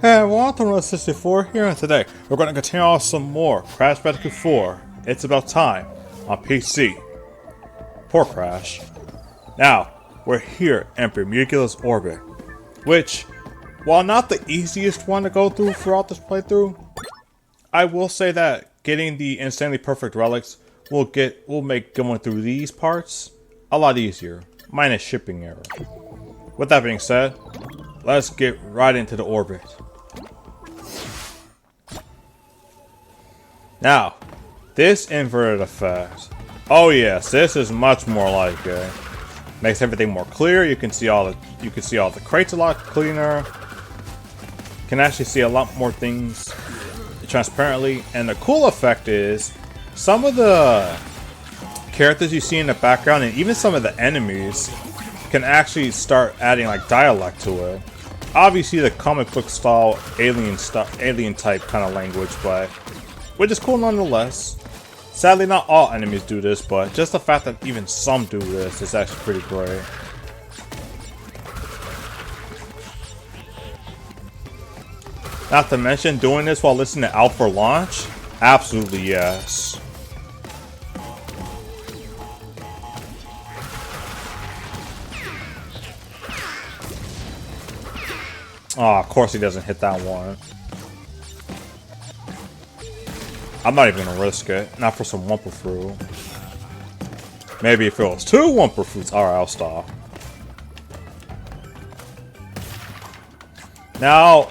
Hey, welcome to 64 here, and today we're going to continue on some more Crash Bandicoot 4. It's about time on PC. Poor Crash. Now, we're here in Bermugula's orbit, which, while not the easiest one to go through throughout this playthrough, I will say that getting the insanely perfect relics will make going through these parts a lot easier, minus shipping error. With that being said, let's get right into the orbit. Now, this inverted effect. Oh yes, this is much more like it. Makes everything more clear. You can see all the crates a lot cleaner. Can actually see a lot more things transparently. And the cool effect is some of the characters you see in the background and even some of the enemies can actually start adding like dialect to it. Obviously the comic book style alien type kind of language, but which is cool nonetheless. Sadly, not all enemies do this, but just the fact that even some do this is actually pretty great. Not to mention, doing this while listening to Alpha Launch? Absolutely yes. Oh, of course he doesn't hit that one. I'm not even gonna risk it. Not for some Wumper Fruit. Maybe if it was 2 Wumper Fruits. Alright, I'll stop. Now,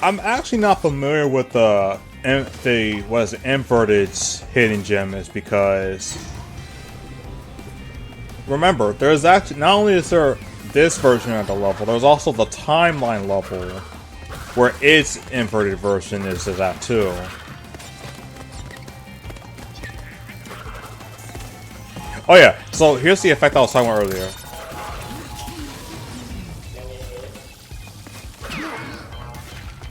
I'm actually not familiar with the inverted hidden gem is because remember, there's actually not only is there this version of the level, there's also the timeline level where its inverted version is that too. Oh yeah, so here's the effect I was talking about earlier.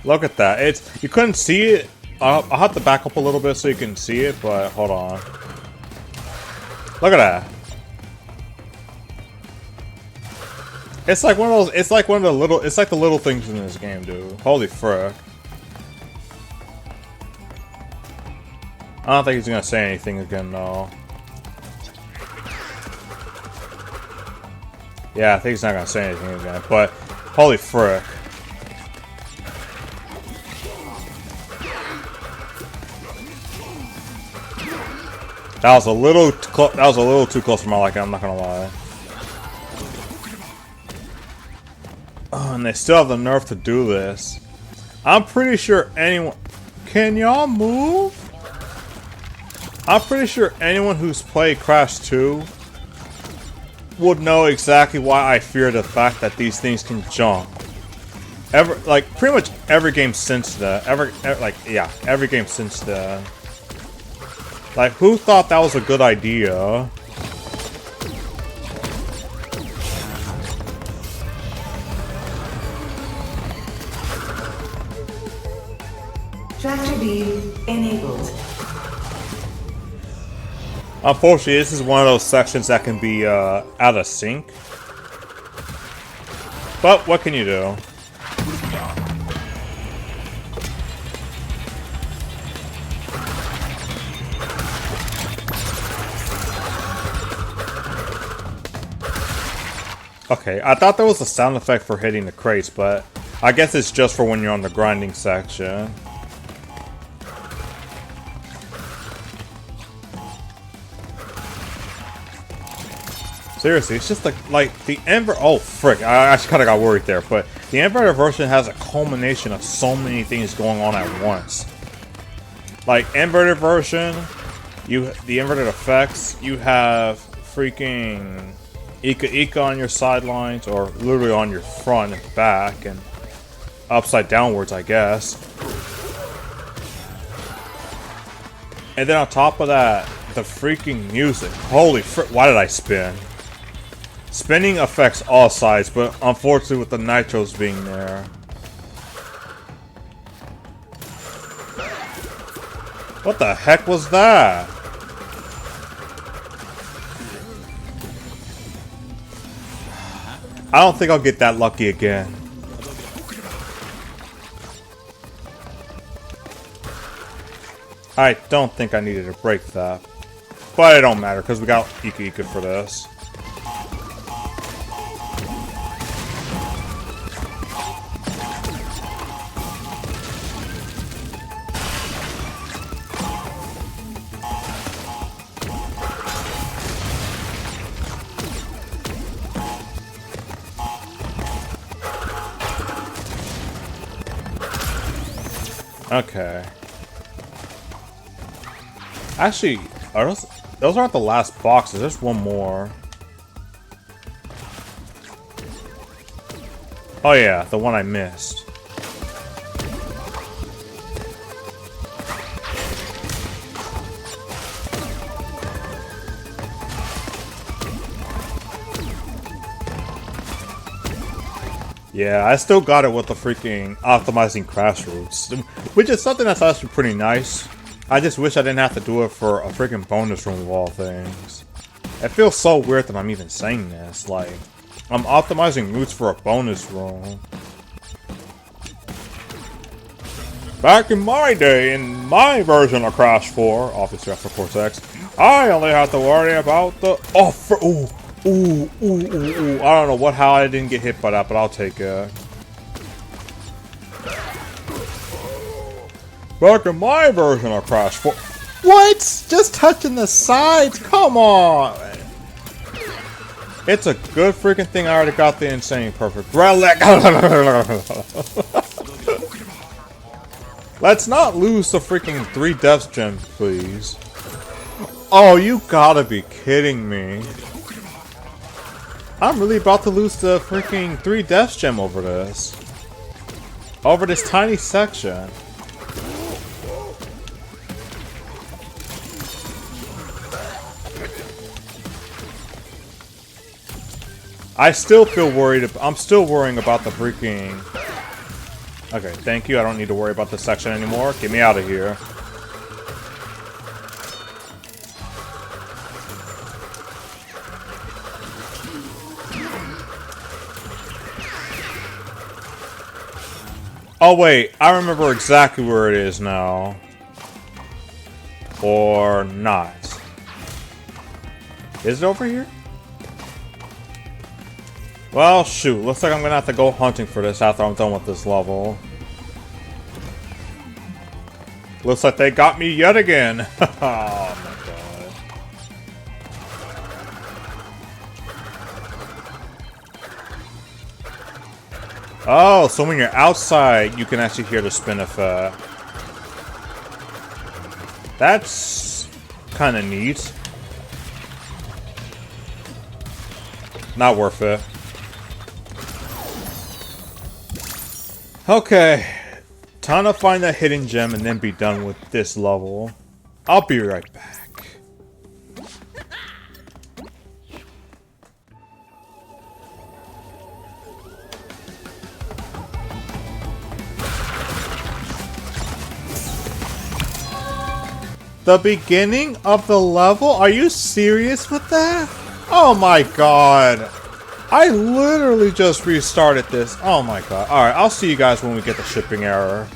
Look at that. You couldn't see it. I'll have to back up a little bit so you can see it, but hold on. Look at that. It's like one of those. It's like one of the little. It's like the little things in this game, dude. Holy frick! I don't think he's gonna say anything again, though. Yeah, I think he's not gonna say anything again. But holy frick! That was a little. That was a little too close for my liking. I'm not gonna lie. Oh, and they still have the nerve to do this. I'm pretty sure anyone... Can y'all move? I'm pretty sure anyone who's played Crash 2 would know exactly why I fear the fact that these things can jump. Pretty much every game since that. Every game since that. Like, who thought that was a good idea? Tractor beam enabled. Unfortunately, this is one of those sections that can be out of sync. But what can you do? Okay, I thought there was a sound effect for hitting the crates, but I guess it's just for when you're on the grinding section. Seriously, it's just like the invert. Oh frick! I actually kind of got worried there, but the inverted version has a culmination of so many things going on at once. Like inverted version, the inverted effects. You have freaking Ika on your sidelines, or literally on your front and back, and upside downwards, I guess. And then on top of that, the freaking music. Holy frick! Why did I spin? Spinning affects all sides, but unfortunately with the nitros being there. What the heck was that? I don't think I'll get that lucky again. I don't think I needed to break that. But it don't matter, because we got Ika Ika for this. Okay. Actually, are those aren't the last boxes. There's one more. Oh yeah, the one I missed. Yeah, I still got it with the freaking optimizing crash routes, which is something that's actually pretty nice. I just wish I didn't have to do it for a freaking bonus room of all things. It feels so weird that I'm even saying this, like, I'm optimizing routes for a bonus room. Back in my day, in my version of Crash 4, obviously after Cortex, I only had to worry about the... Ooh. I don't know how I didn't get hit by that, but I'll take it. Back in my version of Crash 4. What? Just touching the sides? Come on! It's a good freaking thing I already got the insane perfect relic. Let's not lose the freaking 3 death gems, please. Oh, you gotta be kidding me. I'm really about to lose the freaking 3 death gem over this. Over this tiny section. I still feel worried. I'm still worrying about the freaking... Okay, thank you. I don't need to worry about this section anymore. Get me out of here. Oh wait, I remember exactly where it is now. Or not. Is it over here? Well, shoot. Looks like I'm gonna have to go hunting for this after I'm done with this level. Looks like they got me yet again. Oh my god. Oh, so when you're outside, you can actually hear the spin effect. That's kind of neat. Not worth it. Okay, time to find that hidden gem and then be done with this level. I'll be right back. The beginning of the level? Are you serious with that? Oh my god. I literally just restarted this. Oh my god. Alright, I'll see you guys when we get the shipping error.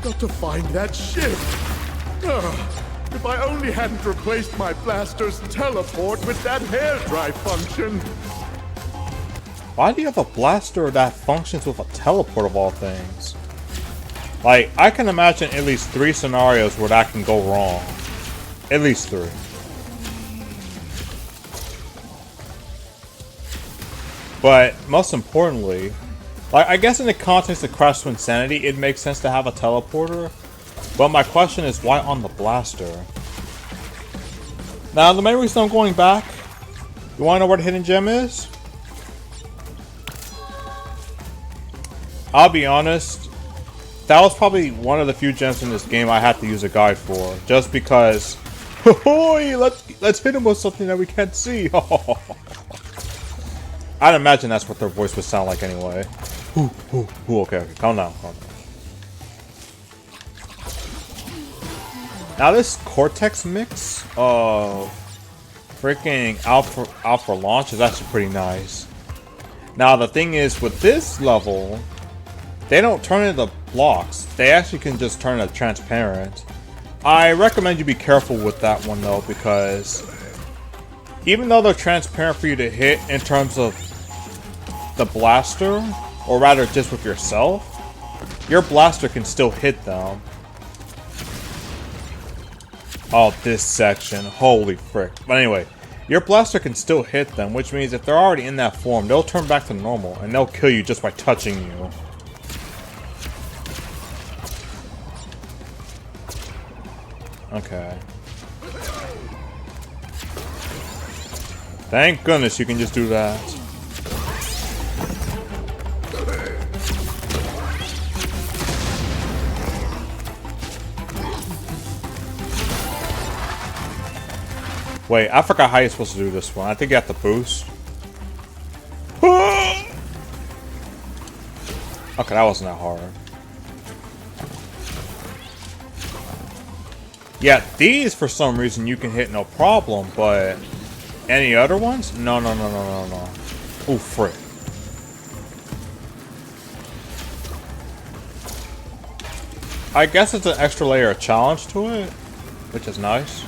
Got to find that ship. If I only hadn't replaced my blaster's teleport with that hairdry function. Why do you have a blaster that functions with a teleport of all things? Like, I can imagine at least 3 scenarios where that can go wrong. At least 3. But, most importantly, like, I guess in the context of Crash to Insanity, it makes sense to have a teleporter. But my question is, why on the blaster? Now, the main reason I'm going back, you wanna know where the hidden gem is? I'll be honest, that was probably one of the few gems in this game I had to use a guide for. Just because, let's hit him with something that we can't see. I'd imagine that's what their voice would sound like anyway. Okay, calm down. Now this Cortex mix of freaking out for launch is actually pretty nice. Now the thing is, with this level, they don't turn into blocks. They actually can just turn into transparent. I recommend you be careful with that one though, because even though they're transparent for you to hit in terms of the blaster, or rather just with yourself, your blaster can still hit them. Oh, this section. Holy frick. But anyway, your blaster can still hit them, which means if they're already in that form, they'll turn back to normal, and they'll kill you just by touching you. Okay. Thank goodness you can just do that. Wait, I forgot how you're supposed to do this one. I think you have to boost. Okay, that wasn't that hard. Yeah, these for some reason you can hit no problem, but any other ones? No. Oh, frick. I guess it's an extra layer of challenge to it, which is nice.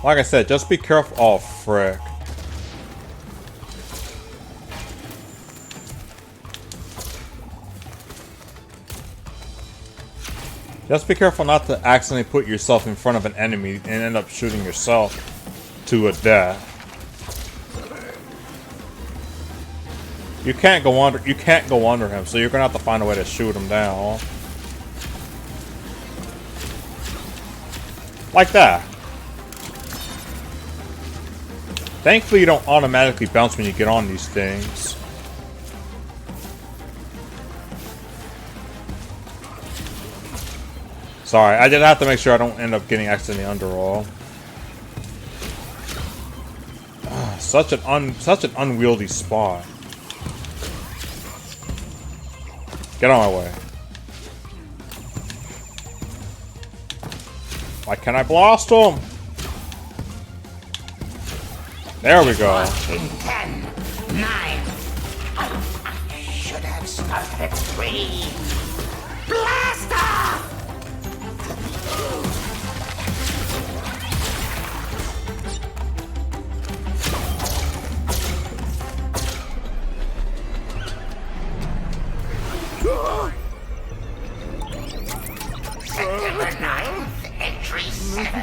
Like I said, just be careful. Oh, frick. Just be careful not to accidentally put yourself in front of an enemy and end up shooting yourself to a death. You can't go under him, so you're gonna have to find a way to shoot him down. Like that. Thankfully, you don't automatically bounce when you get on these things. Sorry, I did have to make sure I don't end up getting accidentally underroll. Such an unwieldy spot. Get on my way. Why can't I blast him? There we go. 10, 9. I should have started at 3. Blast off! September 9th, entry 7.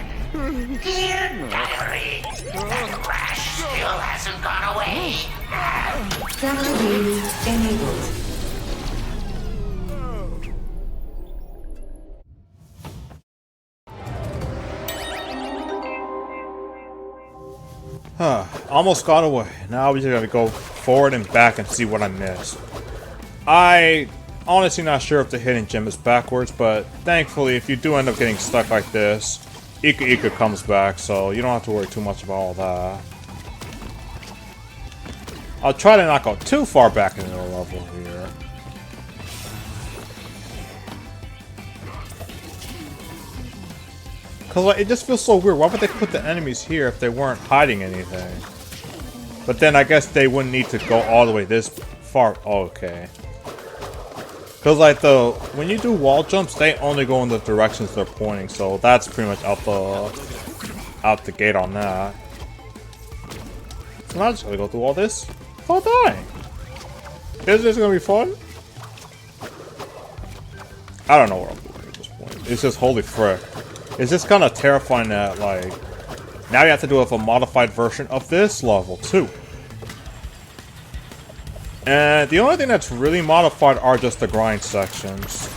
Dear Diary, that rash still hasn't gone away. Data view enabled. Almost got away. Now we just gotta go forward and back and see what I missed. I honestly not sure if the hidden gem is backwards, but thankfully if you do end up getting stuck like this, Ika comes back, so you don't have to worry too much about all that. I'll try to not go too far back into the level here. Cause like, it just feels so weird. Why would they put the enemies here if they weren't hiding anything? But then I guess they wouldn't need to go all the way this far. Oh, okay. Cause like when you do wall jumps, they only go in the directions they're pointing, so that's pretty much out the gate on that. So now I just gotta go through all this. Oh dang! Is this gonna be fun? I don't know what I'm doing at this point. It's just holy frick. It's just kind of terrifying that like now you have to do it with a modified version of this level too. And the only thing that's really modified are just the grind sections.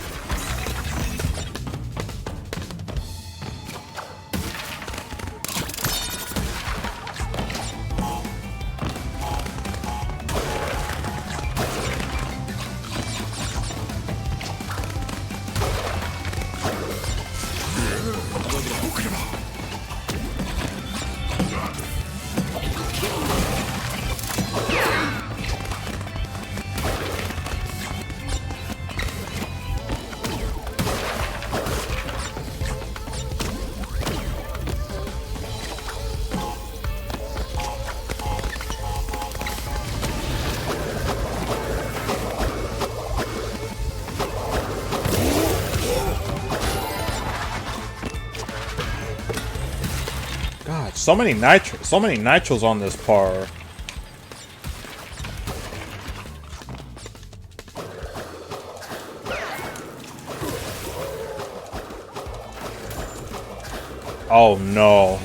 so many nitros on this part. Oh no.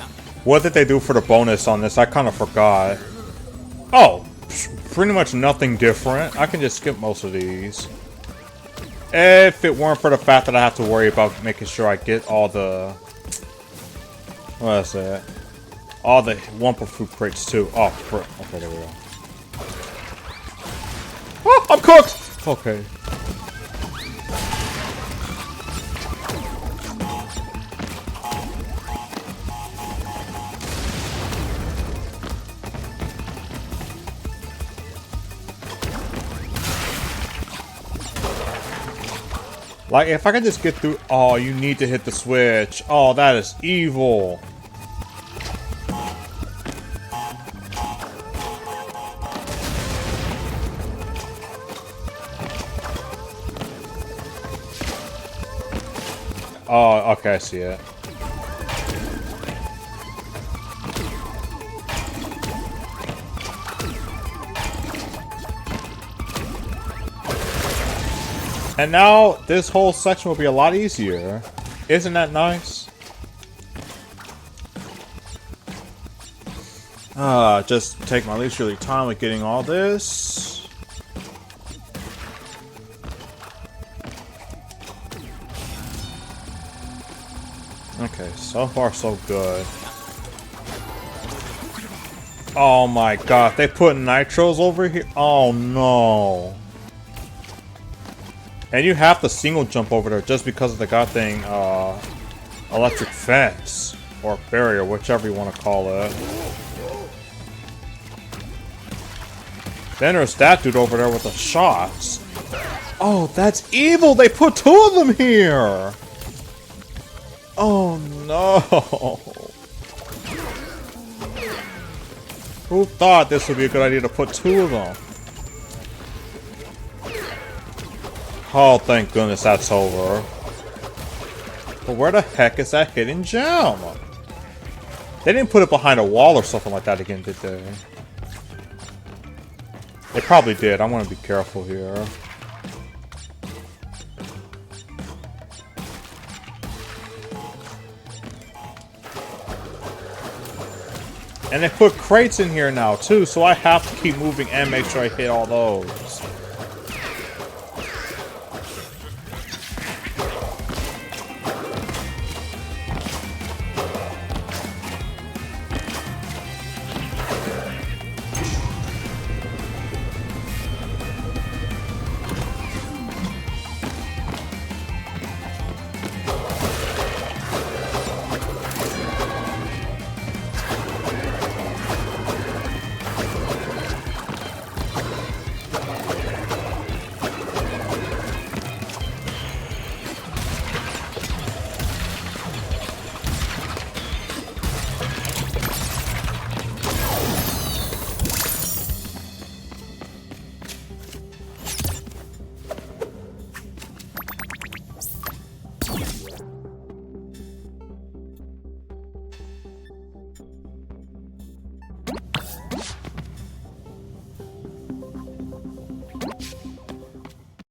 What did they do for the bonus on this? I kind of forgot. Oh, pretty much nothing different. I can just skip most of these. If it weren't for the fact that I have to worry about making sure I get all the... What is that? All the Wumpa Fruit crates too. Oh, frick. Okay, there we go. Oh, I'm cooked! Okay. Like, if I could just get through... Oh, you need to hit the switch. Oh, that is evil. Oh, okay, I see it. And now, this whole section will be a lot easier. Isn't that nice? Just take my leisurely time with getting all this. Okay, so far so good. Oh my god, they put nitros over here? Oh no. And you have to single jump over there just because of the goddamn electric fence. Or barrier, whichever you want to call it. Then there's that dude over there with the shots. Oh, that's evil! They put two of them here! Oh no! Who thought this would be a good idea to put two of them? Oh, thank goodness that's over. But where the heck is that hidden gem? They didn't put it behind a wall or something like that again, did they? They probably did. I want to be careful here. And they put crates in here now, too, so I have to keep moving and make sure I hit all those.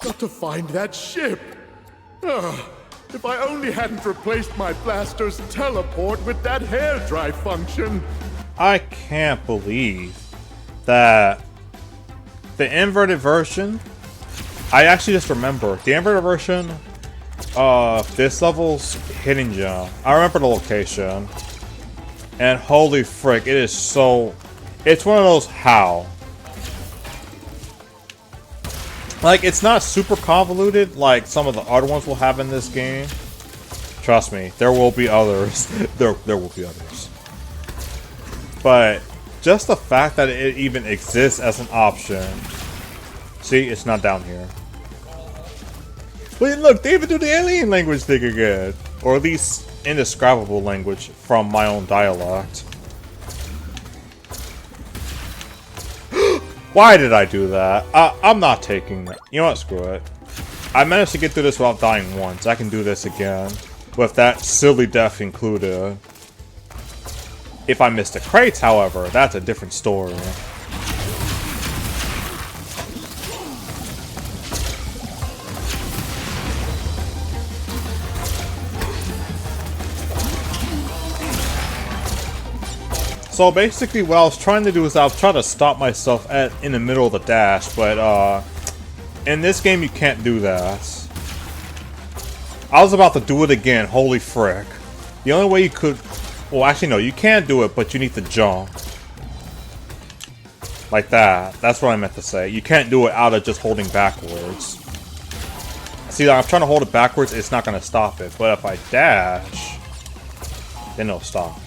Got to find that ship! Ugh, if I only hadn't replaced my blaster's teleport with that hairdry function! I can't believe that the inverted version... I actually just remember, the inverted version of this level's hidden gem. I remember the location. And holy frick, it is so... It's one of those how. Like, it's not super convoluted like some of the other ones we'll have in this game. Trust me, there will be others. there will be others. But just the fact that it even exists as an option. See, it's not down here. But look, they even do the alien language thing again. Or at least indescribable language from my own dialect. Why did I do that? I'm not taking that. You know what? Screw it. I managed to get through this without dying once. I can do this again. With that silly death included. If I miss the crates, however, that's a different story. So basically what I was trying to do is I was trying to stop myself in the middle of the dash, but in this game you can't do that. I was about to do it again, holy frick. The only way you could... Well, actually no, you can do it, but you need to jump. Like that. That's what I meant to say. You can't do it out of just holding backwards. See, I'm trying to hold it backwards, it's not going to stop it. But if I dash, then it'll stop.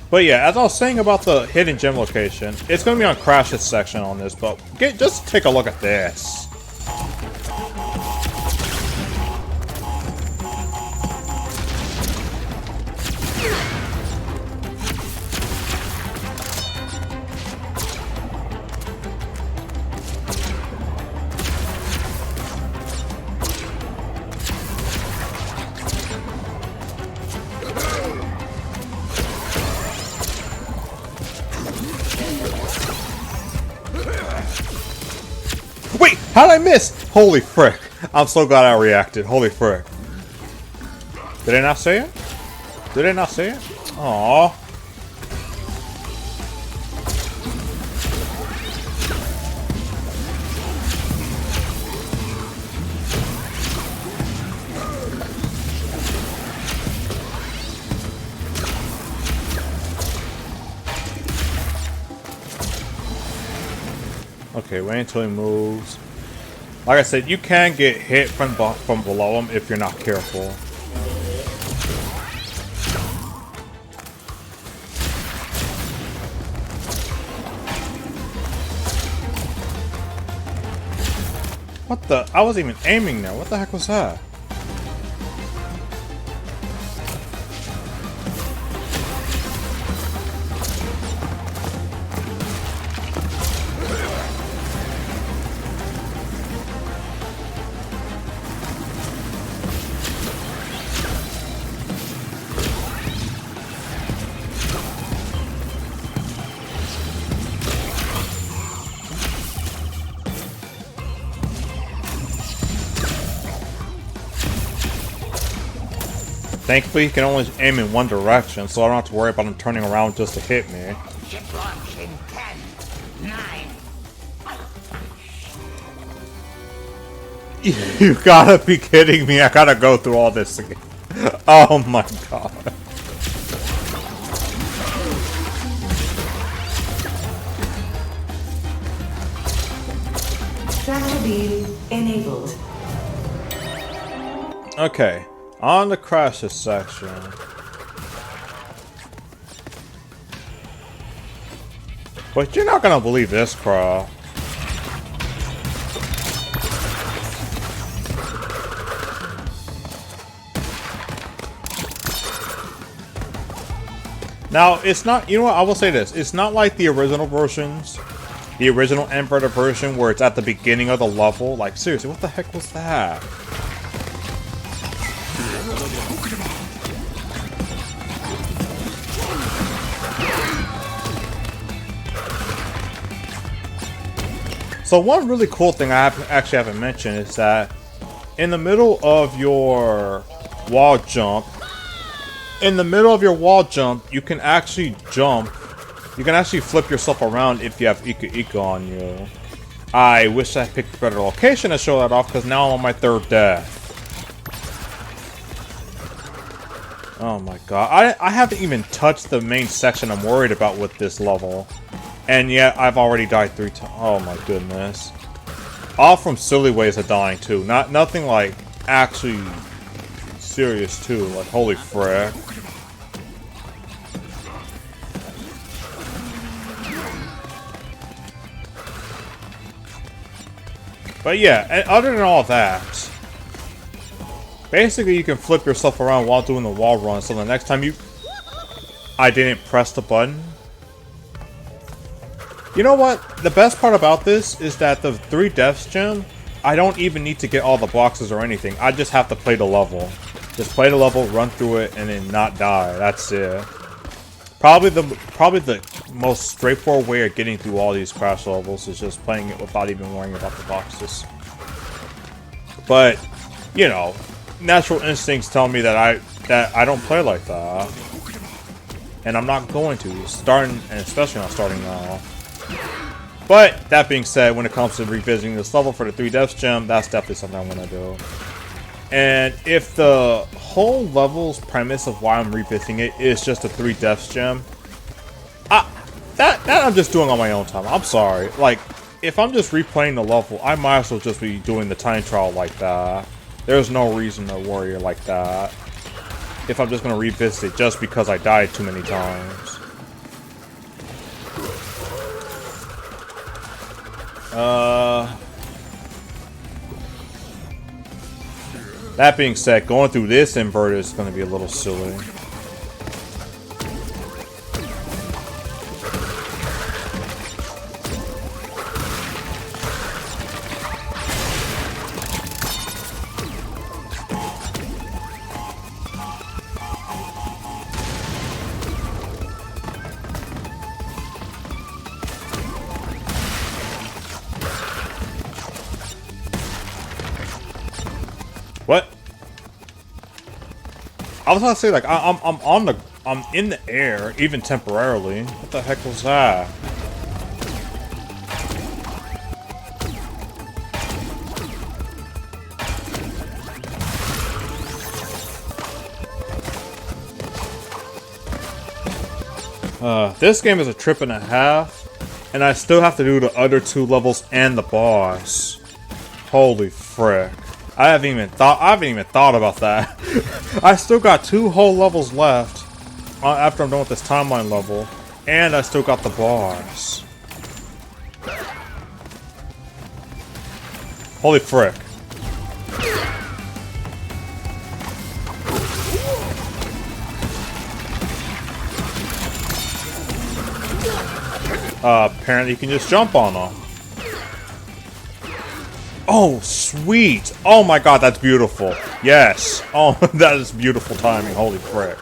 But yeah, as I was saying about the hidden gem location, it's going to be on Crash's section on this, but just take a look at this. Wait, how'd I miss? Holy frick. I'm so glad I reacted. Holy frick. Did I not say it? Did I not say it? Aww. Okay, wait until he moves. Like I said, you can get hit from below him if you're not careful. What the? I wasn't even aiming there. What the heck was that? Thankfully, he can only aim in one direction, so I don't have to worry about him turning around just to hit me. Ship launch in 10, 9. You gotta be kidding me, I gotta go through all this again. Oh my god. Strategy enabled. Okay, on the crashes section. But you're not gonna believe this, Crow. Now, it's not, you know what, I will say this. It's not like the original versions. The original Inverted version where it's at the beginning of the level. Like, seriously, what the heck was that? So one really cool thing I actually haven't mentioned is that in the middle of your wall jump, you can actually jump. You can actually flip yourself around if you have Ika on you. I wish I picked a better location to show that off because now I'm on my third death. Oh my god. I haven't even touched the main section I'm worried about with this level. And yet I've already died 3 times. Oh my goodness. All from silly ways of dying too. Nothing like actually serious too. Like holy frick. But yeah, and other than all that, basically you can flip yourself around while doing the wall run, so the next time I didn't press the button. You know what? The best part about this is that the 3 deaths gem, I don't even need to get all the boxes or anything. I just have to play the level. Just play the level, run through it, and then not die. That's it. Probably the most straightforward way of getting through all these Crash levels is just playing it without even worrying about the boxes. But, you know, natural instincts tell me that I don't play like that. And I'm not going to, starting, and especially not starting now. But, that being said, when it comes to revisiting this level for the 3 Deaths Gem, that's definitely something I want to do. And if the whole level's premise of why I'm revisiting it is just a 3 Deaths Gem, that I'm just doing on my own time. I'm sorry. Like, if I'm just replaying the level, I might as well just be doing the time trial like that. There's no reason to worry like that. If I'm just going to revisit it just because I died too many times. That being said, going through this inverter is going to be a little silly. What? I was about to say, like, I'm in the air, even temporarily. What the heck was that? This game is a trip and a half, and I still have to do the other 2 levels and the boss. Holy frick. I haven't even thought about that. I still got 2 whole levels left after I'm done with this timeline level, and I still got the boss. Holy frick. Apparently you can just jump on them. Oh, sweet! Oh my god, that's beautiful. Yes. Oh, that is beautiful timing. Holy frick.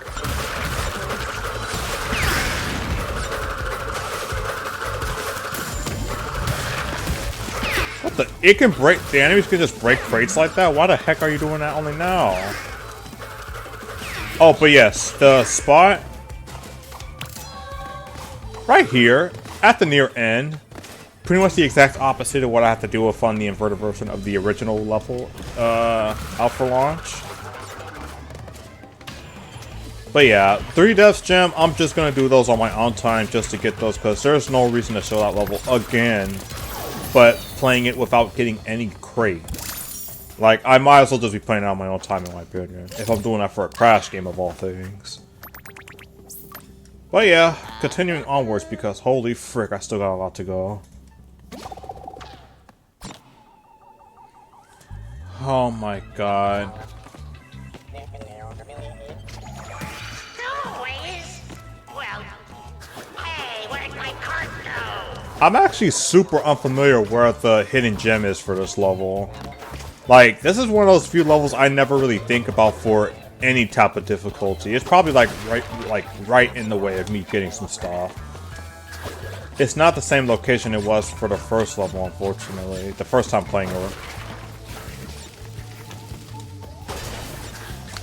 What the? It can break. The enemies can just break crates like that? Why the heck are you doing that only now? Oh, but yes, the spot right here at the near end. Pretty much the exact opposite of what I have to deal with on the inverted version of the original level out for launch. But yeah, 3 Deaths Gem, I'm just going to do those on my own time just to get those, because there's no reason to show that level again, but playing it without getting any crate. Like, I might as well just be playing it on my own time in my opinion, if I'm doing that for a Crash game of all things. But yeah, continuing onwards, because holy frick, I still got a lot to go. Oh my god. Well, hey, where'd my cart go? I'm actually super unfamiliar where the hidden gem is for this level. Like, this is one of those few levels I never really think about for any type of difficulty. It's probably like right in the way of me getting some stuff. It's not the same location it was for the first level, unfortunately. The first time playing it.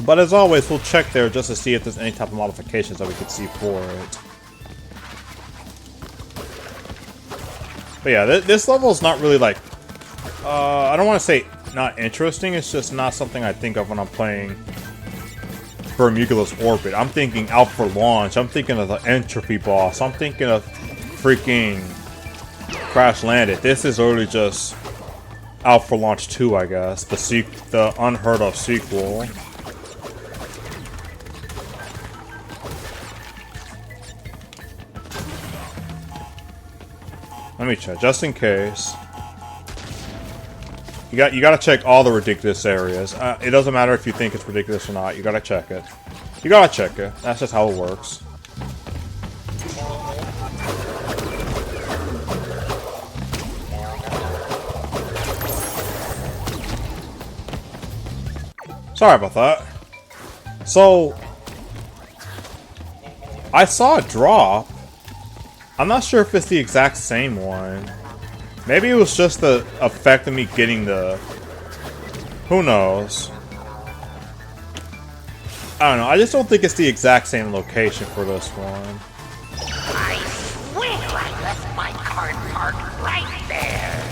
But as always, we'll check there just to see if there's any type of modifications that we could see for it. But yeah, this level is not really like... I don't want to say not interesting, it's just not something I think of when I'm playing Bermugula's Orbit. I'm thinking out for launch, I'm thinking of the entropy boss, I'm thinking of freaking Crash Landed. This is literally just out for launch 2, I guess. The unheard of sequel. Let me check, just in case. You gotta check all the ridiculous areas. It doesn't matter if you think it's ridiculous or not. You gotta check it. You gotta check it. That's just how it works. Sorry about that. So, I saw a drop. I'm not sure if it's the exact same one. Maybe it was just the effect of me getting the... Who knows? I don't know. I just don't think it's the exact same location for this one. I swear I left my cart parked right there.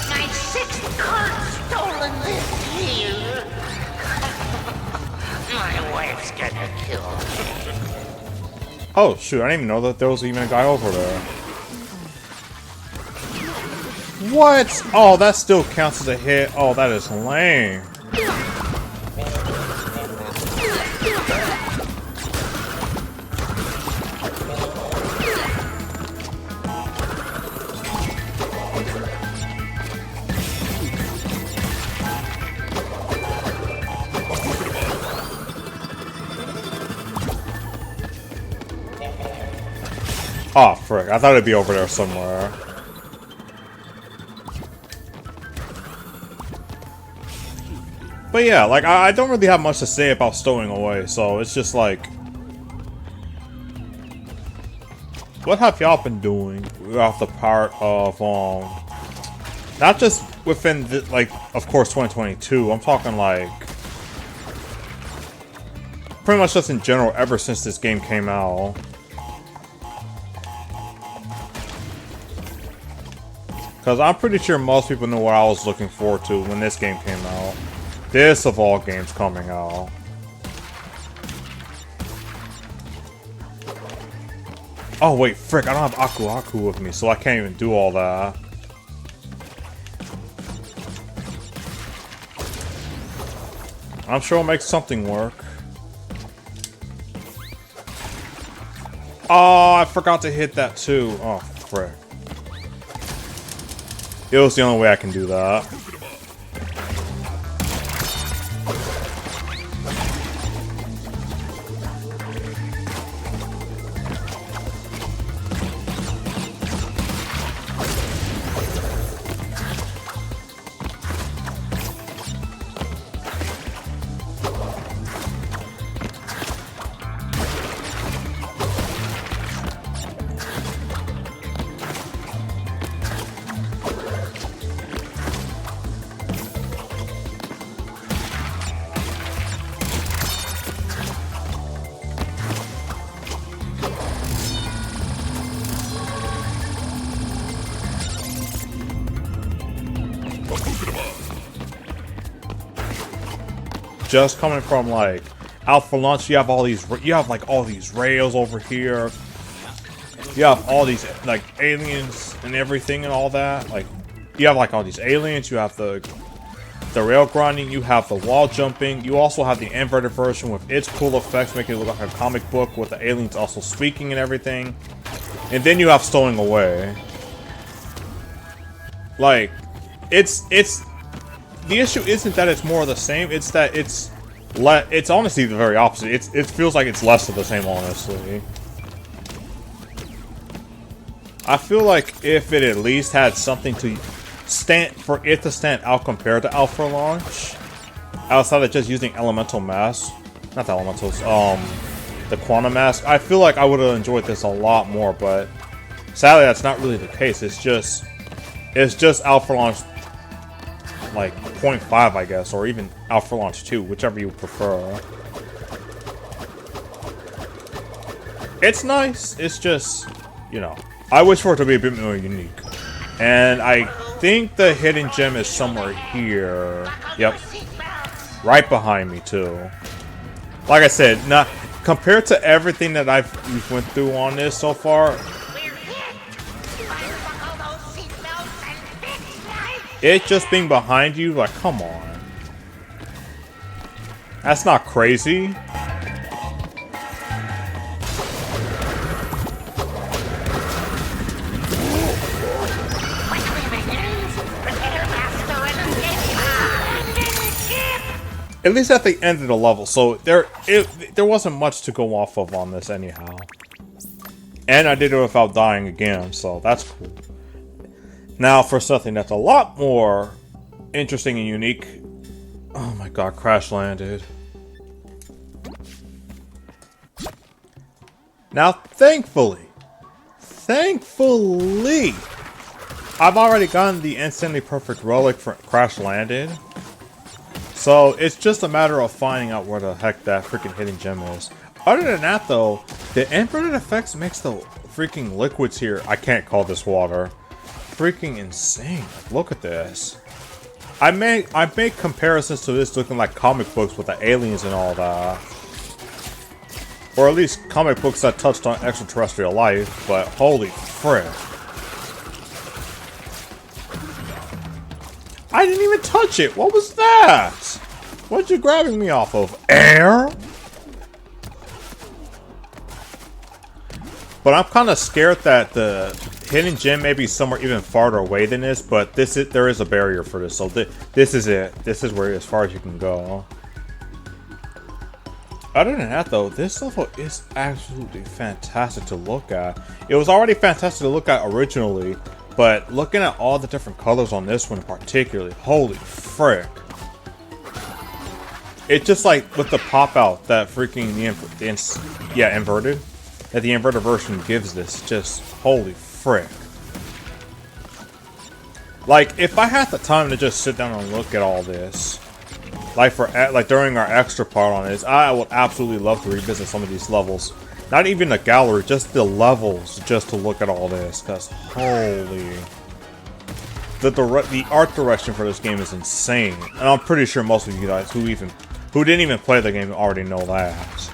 My sixth cart stolen this year. My wife's gonna kill me. Oh, shoot. I didn't even know that there was even a guy over there. What? Oh, that still counts as a hit. Oh, that is lame. Oh, frick. I thought it'd be over there somewhere. But yeah, like, I don't really have much to say about stowing away, so it's just like... What have y'all been doing off the part of, not just within, like, of course, 2022, I'm talking, like... Pretty much just in general, ever since this game came out. Because I'm pretty sure most people knew what I was looking forward to when this game came out. This of all games coming out. Oh wait, frick, I don't have Aku Aku with me, so I can't even do all that. I'm sure I'll make something work. Oh, I forgot to hit that too. Oh, frick. It was the only way I can do that. Just coming from like Alpha Launch, you have all these, like all these rails over here. You have all these like aliens and everything and all that. Like you have like all these aliens. You have the rail grinding. You have the wall jumping. You also have the inverted version with its cool effects, making it look like a comic book with the aliens also speaking and everything. And then you have stowing away. Like it's. The issue isn't that it's more of the same, it's that it's honestly the very opposite. It feels like it's less of the same, honestly. I feel like if it at least had something to stand out compared to Alpha Launch, outside of just using elemental mass, not the elementals, the quantum mask, I feel like I would have enjoyed this a lot more, but sadly that's not really the case. It's just Alpha Launch like 0.5, I guess, or even Alpha Launch 2, whichever you prefer. It's nice, it's just, you know, I wish for it to be a bit more unique. And I think the hidden gem is somewhere here. Yep. Right behind me, too. Like I said, not compared to everything that we've went through on this so far, it just being behind you, like, come on. That's not crazy. At least at the end of the level, so there wasn't much to go off of on this anyhow. And I did it without dying again, so that's cool. Now for something that's a lot more interesting and unique. Oh my god, crash landed. Now thankfully, I've already gotten the instantly perfect relic for crash landed. So it's just a matter of finding out where the heck that freaking hidden gem is. Other than that though, the inverted effects makes the freaking liquids here, I can't call this water, freaking insane. Like, look at this. I make comparisons to this looking like comic books with the aliens and all that. Or at least comic books that touched on extraterrestrial life, but holy frick. I didn't even touch it! What was that? What you grabbing me off of? Air? But I'm kind of scared that the hidden gem may be somewhere even farther away than this, but there is a barrier for this, so this is it. This is where as far as you can go. Other than that though, this level is absolutely fantastic to look at. It was already fantastic to look at originally, but looking at all the different colors on this one particularly, holy frick. It's just like with the pop out that freaking inverted, that the inverted version gives this, just holy frick. Like if I had the time to just sit down and look at all this, like during our extra part on this, I would absolutely love to revisit some of these levels. Not even the gallery, just the levels, just to look at all this, because holy... The art direction for this game is insane. And I'm pretty sure most of you guys who didn't even play the game already know that.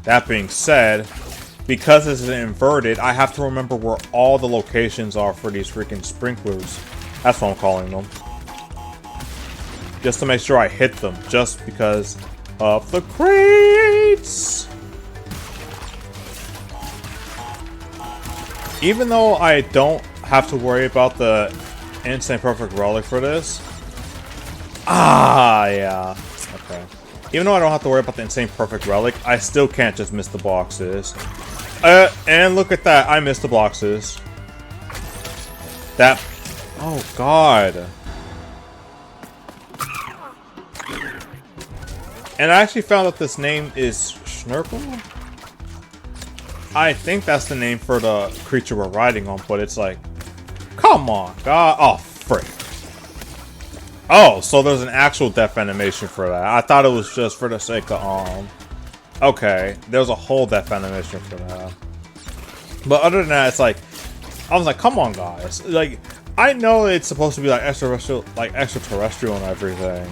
That being said, because this is inverted, I have to remember where all the locations are for these freaking sprinklers. That's what I'm calling them. Just to make sure I hit them, just because of the crates! Even though I don't have to worry about the instant perfect relic for this. Yeah. Okay. Even though I don't have to worry about the insane perfect relic, I still can't just miss the boxes. And look at that, I missed the boxes. That... Oh god. And I actually found out this name is Schnurple? I think that's the name for the creature we're riding on, but it's like... Come on, god. Oh, frick. Oh, so there's an actual death animation for that. I thought it was just for the sake of, okay, there's a whole death animation for that. But other than that, it's like... I was like, come on, guys. Like, I know it's supposed to be like extraterrestrial and everything.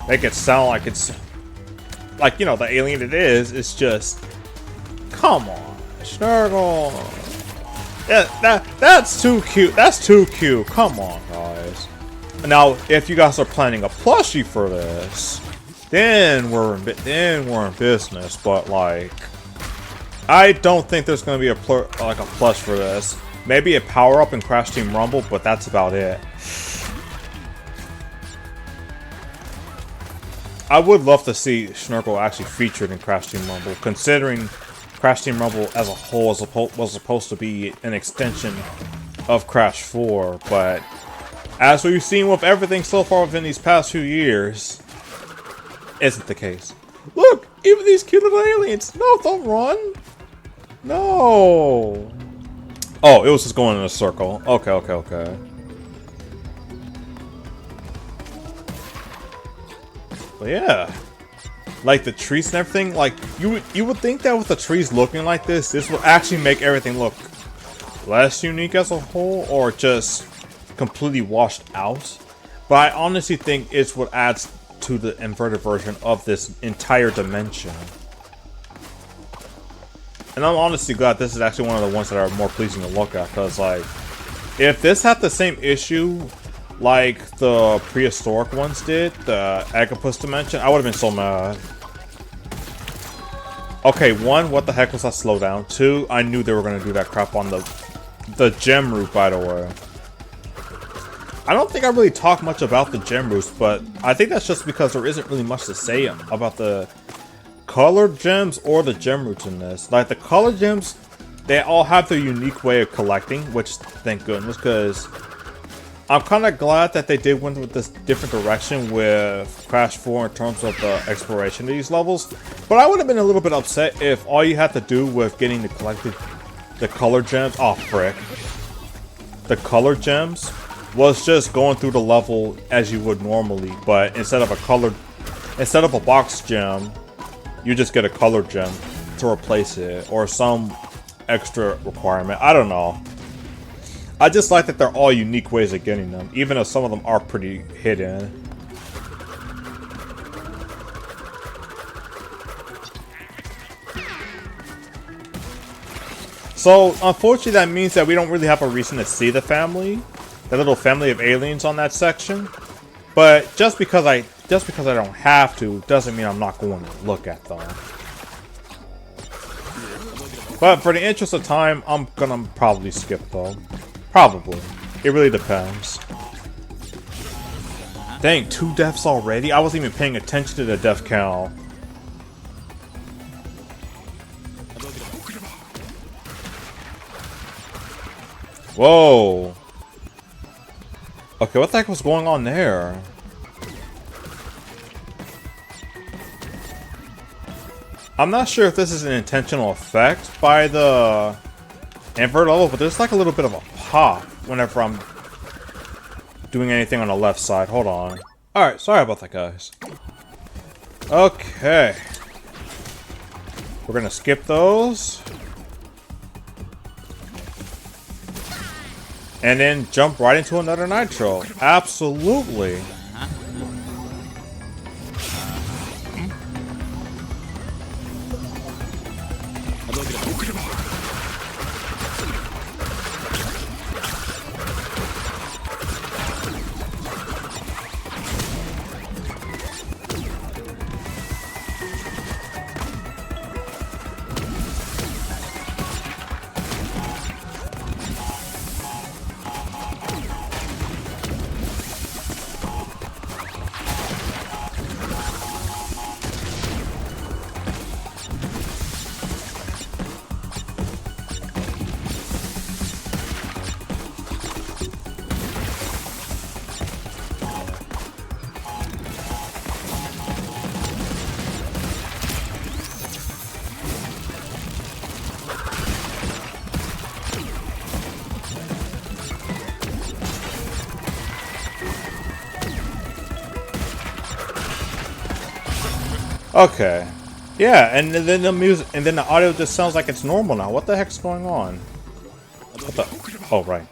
Make it sound like it's... Like, you know, the alien it is, it's just... Come on, Snurgle. Yeah, that's too cute. That's too cute. Come on, guys. Now, if you guys are planning a plushie for this, then we're in business. But like, I don't think there's gonna be a plush for this. Maybe a power up in Crash Team Rumble, but that's about it. I would love to see Schnurgle actually featured in Crash Team Rumble, considering Crash Team Rumble as a whole was supposed to be an extension of Crash 4, but as we've seen with everything so far within these past few years, isn't the case. Look, even these cute little aliens. No, don't run. No. Oh, it was just going in a circle. Okay. But yeah. Like the trees and everything, like you would think that with the trees looking like this will actually make everything look less unique as a whole, or just completely washed out. But I honestly think it's what adds to the inverted version of this entire dimension. And I'm honestly glad this is actually one of the ones that are more pleasing to look at, because like, if this had the same issue like the prehistoric ones did, the Agapus dimension, I would have been so mad. Okay, one, what the heck was that slowdown? Two, I knew they were going to do that crap on the gem route, by the way. I don't think I really talk much about the gem routes, but I think that's just because there isn't really much to say about the colored gems or the gem routes in this. Like, the colored gems, they all have their unique way of collecting, which, thank goodness, because I'm kind of glad that they did went with this different direction with Crash 4 in terms of the exploration of these levels. But I would have been a little bit upset if all you had to do with getting the colored gems, oh frick, the colored gems was just going through the level as you would normally, but instead of a box gem, you just get a colored gem to replace it, or some extra requirement. I don't know. I just like that they're all unique ways of getting them, even though some of them are pretty hidden. So, unfortunately, that means that we don't really have a reason to see the family. The little family of aliens on that section. But just because I don't have to doesn't mean I'm not going to look at them. But for the interest of time, I'm gonna probably skip though. Probably. It really depends. Dang, 2 deaths already? I wasn't even paying attention to the death count. Whoa. Okay, what the heck was going on there? I'm not sure if this is an intentional effect by the invert level, but there's like a little bit of a pop whenever I'm doing anything on the left side. Hold on. Alright, sorry about that, guys. Okay. We're gonna skip those. And then jump right into another nitro. Absolutely. Okay. Yeah, and then the music, and then the audio just sounds like it's normal now. What the heck's going on? What the? Oh, right.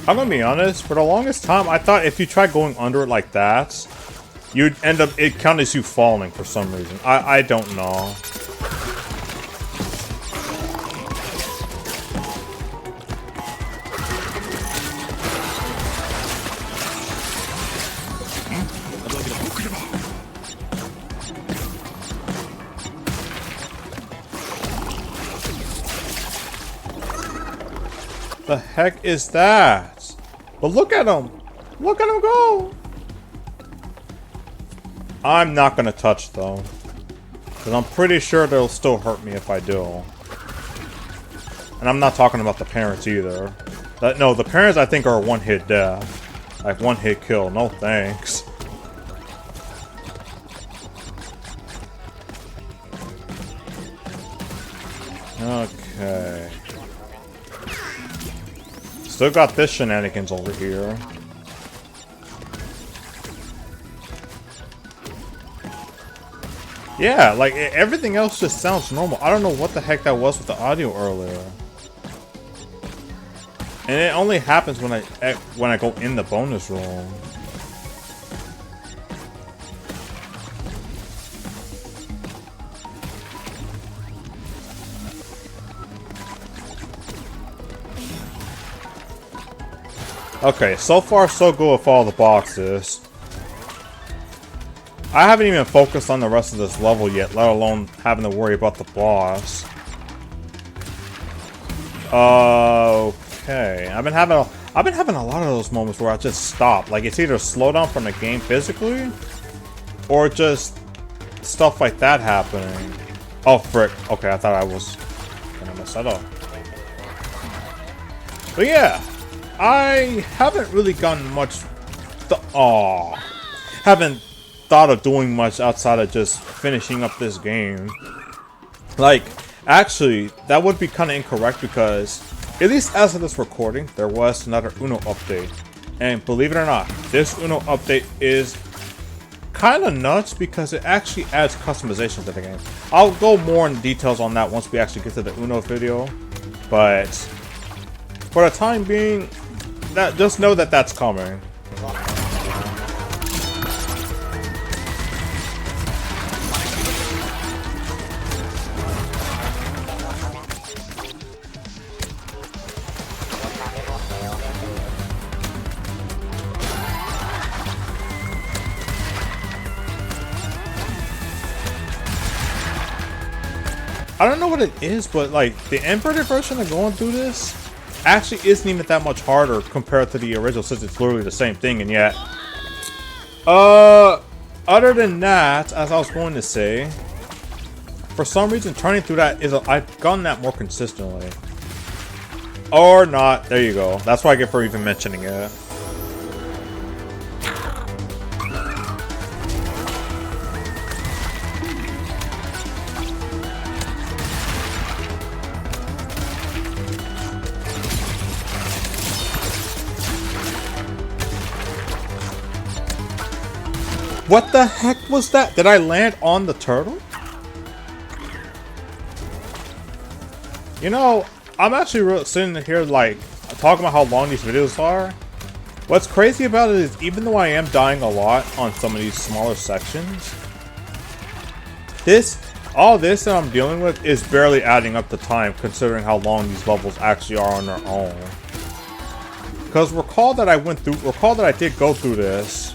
I'm gonna be honest, for the longest time, I thought if you try going under it like that, you'd end up, it counted as you falling for some reason. I don't know. The heck is that? But look at him! Look at him go! I'm not gonna touch though, because I'm pretty sure they'll still hurt me if I do. And I'm not talking about the parents either. No, the parents I think are a one-hit death. Like one-hit kill. No thanks. Okay. Still got this shenanigans over here. Yeah, like everything else just sounds normal. I don't know what the heck that was with the audio earlier. And it only happens when I go in the bonus room. Okay, so far so good with all the boxes. I haven't even focused on the rest of this level yet, let alone having to worry about the boss. Okay, I've been having a lot of those moments where I just stop. Like, it's either slow down from the game physically, or just stuff like that happening. Oh frick! Okay, I thought I was gonna mess that up. But yeah, I haven't really gotten much. Haven't thought of doing much outside of just finishing up this game. Like, actually, that would be kind of incorrect because, at least as of this recording, there was another Uno update. And believe it or not, this Uno update is kind of nuts because it actually adds customization to the game. I'll go more in details on that once we actually get to the Uno video. But for the time being, just know that that's coming. I don't know what it is, but like the inverted version of going through this actually isn't even that much harder compared to the original, since it's literally the same thing. And yet, other than that, as I was going to say, for some reason turning through that I've gotten that more consistently. Or not. There you go. That's what I get for even mentioning it. What the heck was that? Did I land on the turtle? You know, I'm actually sitting here like talking about how long these videos are. What's crazy about it is, even though I am dying a lot on some of these smaller sections, all this that I'm dealing with is barely adding up the time, considering how long these levels actually are on their own. Because recall that I did go through this.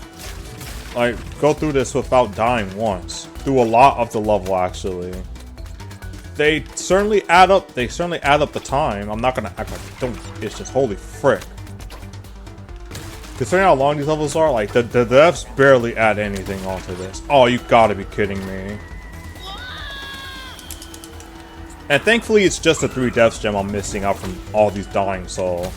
Like, go through this without dying once. Through a lot of the level, actually. They certainly add up the time. I'm not gonna act like they don't. It's just holy frick. Considering how long these levels are, like, the devs barely add anything onto this. Oh, you gotta be kidding me. And thankfully, it's just a 3 deaths gem I'm missing out from all these dying, so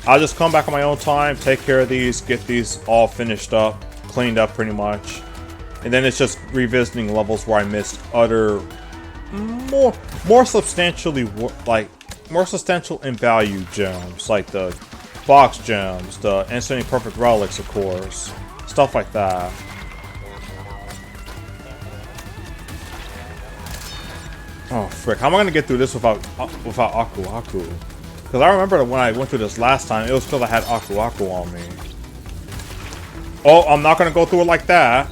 I'll just come back on my own time, take care of these, get these all finished up. Cleaned up pretty much, and then it's just revisiting levels where I missed other more substantial in value gems, like the box gems, the instantly perfect relics, of course, stuff like that. Oh frick! How am I gonna get through this without Aku Aku? Because I remember that when I went through this last time, it was because I had Aku Aku on me. Oh, I'm not going to go through it like that.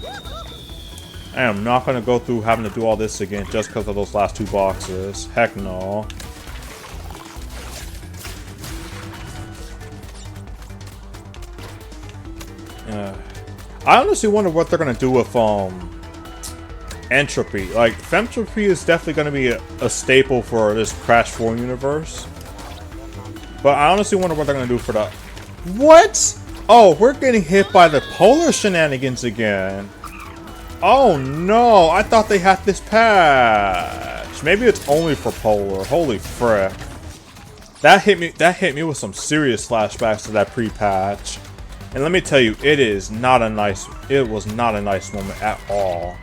I am not going to go through having to do all this again just because of those last 2 boxes. Heck no. I honestly wonder what they're going to do with entropy. Like, Femtropy is definitely going to be a staple for this Crash 4 universe. But I honestly wonder what they're going to do for the... What? Oh, we're getting hit by the polar shenanigans again. Oh no, I thought they had this patch. Maybe it's only for polar. Holy frick. That hit me with some serious flashbacks to that pre-patch. And let me tell you, it was not a nice moment at all.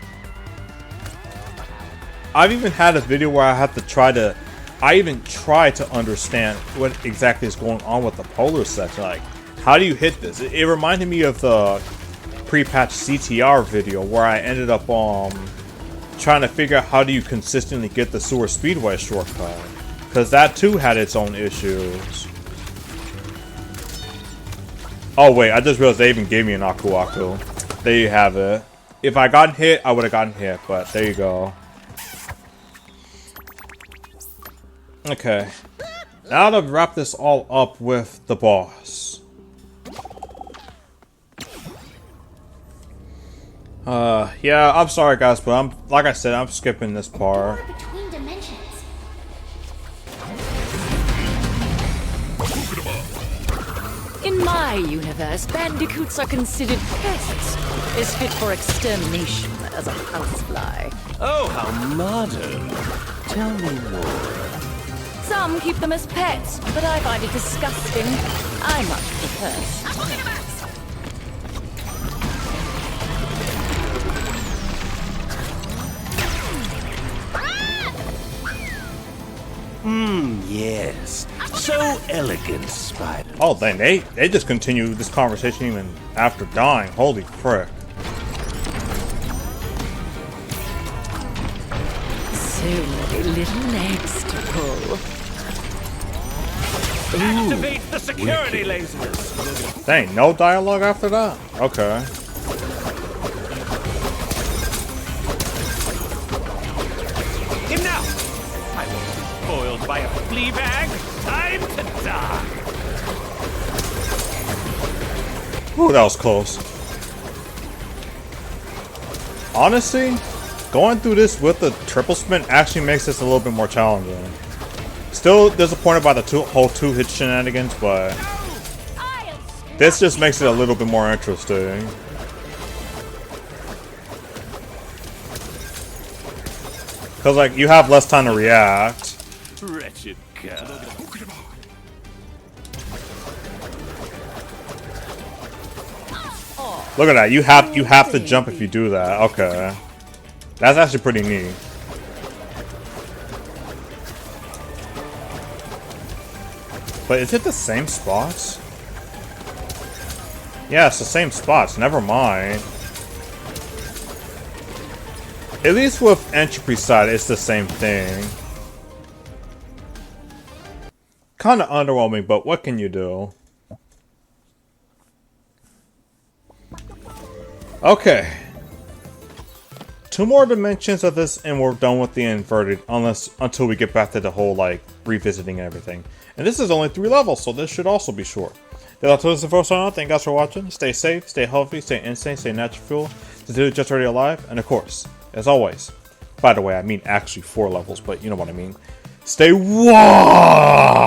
I've even had a video where I even tried to understand what exactly is going on with the polar section. Like, how do you hit this? It reminded me of the pre-patch CTR video where I ended up trying to figure out how do you consistently get the sewer speedway shortcut, because that too had its own issues. Oh wait, I just realized they even gave me an Aku Aku. There you have it. If I gotten hit, I would have gotten hit, but there you go. Okay, now to wrap this all up with the boss. Yeah, I'm sorry guys, but like I said, I'm skipping this part. Between dimensions. In my universe, bandicoots are considered pests. Is fit for extermination as a housefly. Oh, how modern. Tell me more. Some keep them as pets, but I find it disgusting. I much prefer. Yes. So elegant, Spider. Oh, then they just continue this conversation even after dying. Holy frick. So many little legs to pull. Activate the security lasers. Dang, no dialogue after that? Okay. Enough! I won't be spoiled by a flea bag. Time to die. Ooh, that was close. Honestly, going through this with the triple spin actually makes this a little bit more challenging. Still disappointed by the whole two-hit shenanigans, but this just makes it a little bit more interesting. Cause like you have less time to react. Wretched god. Look at that. You have to jump if you do that. Okay. That's actually pretty neat. But is it the same spots? Yeah, it's the same spots. Never mind. At least with entropy side, it's the same thing. Kind of underwhelming, but what can you do? Okay. 2 more dimensions of this and we're done with the inverted, until we get back to the whole like revisiting everything. And this is only 3 levels, so this should also be short. That's all for us on. Thank you guys for watching. Stay safe, stay healthy, stay insane, stay natural fuel. Stay just already alive, and of course, as always. By the way, I mean actually 4 levels, but you know what I mean. Stay wild!